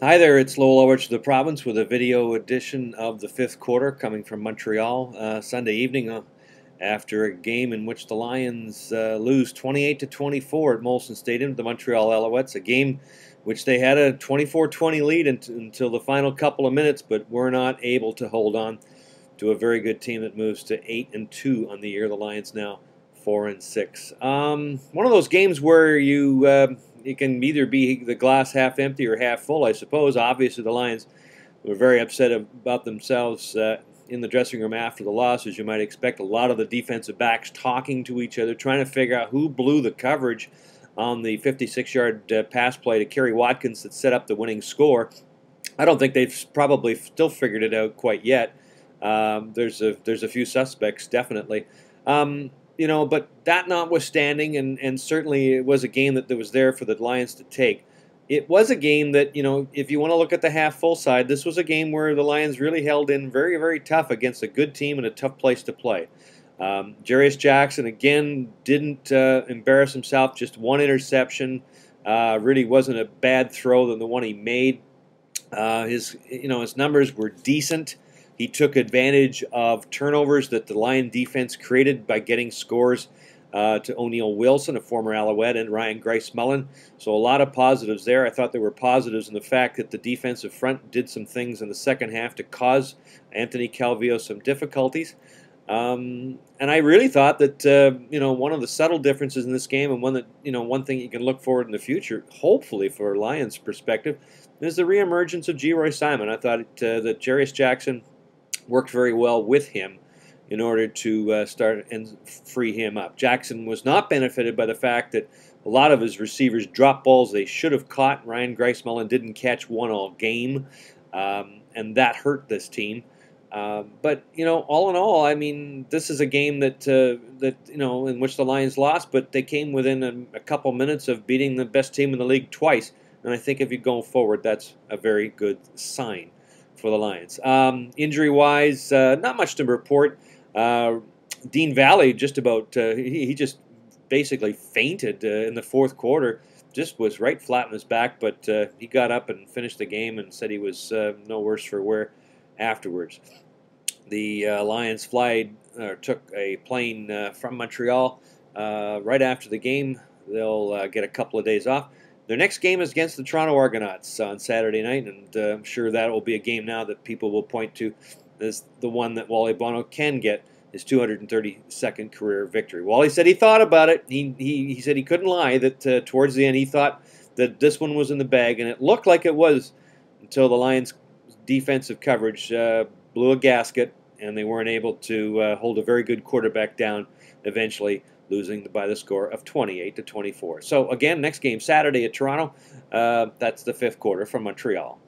Hi there, it's Lowell over to the province with a video edition of the fifth quarter coming from Montreal Sunday evening after a game in which the Lions lose 28 to 24 at Molson Stadium to the Montreal Alouettes, a game which they had a 24-20 lead until the final couple of minutes, but were not able to hold on to a very good team that moves to 8-2 on the year. The Lions now 4-6. One of those games where you can either be the glass half empty or half full, I suppose. Obviously, the Lions were very upset about themselves in the dressing room after the loss, as you might expect. A lot of the defensive backs talking to each other, trying to figure out who blew the coverage on the 56-yard pass play to Kerry Watkins that set up the winning score. I don't think they've probably still figured it out quite yet. There's a few suspects, definitely. But that notwithstanding, and certainly it was a game that was there for the Lions to take. It was a game that, if you want to look at the half-full side, this was a game where the Lions really held in very, very tough against a good team and a tough place to play. Jarius Jackson, again, didn't embarrass himself, just one interception. Really wasn't a bad throw than the one he made. His numbers were decent. He took advantage of turnovers that the Lion defense created by getting scores to O'Neal Wilson, a former Alouette, and Ryan Grice-Mullen. So a lot of positives there. I thought there were positives in the fact that the defensive front did some things in the second half to cause Anthony Calvillo some difficulties. And I really thought that one of the subtle differences in this game, and one thing you can look forward in the future, hopefully for Lions' perspective, is the reemergence of Geroy Simon. I thought that Jarius Jackson worked very well with him in order to start and free him up. Jackson was not benefited by the fact that a lot of his receivers dropped balls they should have caught. Ryan Grice-Mullen didn't catch one all game, and that hurt this team. But all in all, I mean, this is a game that in which the Lions lost, but they came within a couple minutes of beating the best team in the league twice. And I think if you go forward, that's a very good sign for the Lions. Injury-wise, not much to report. Dean Valley just about he just basically fainted in the fourth quarter. Just was right flat on his back, but he got up and finished the game and said he was no worse for wear afterwards. The Lions took a plane from Montreal right after the game. They'll get a couple of days off. Their next game is against the Toronto Argonauts on Saturday night, and I'm sure that will be a game now that people will point to as the one that Wally Bono can get his 232nd career victory. Wally said he thought about it. He said he couldn't lie that towards the end he thought that this one was in the bag, and it looked like it was until the Lions' defensive coverage blew a gasket, and they weren't able to hold a very good quarterback down eventually, losing by the score of 28 to 24. So again, next game Saturday at Toronto. That's the fifth quarter from Montreal.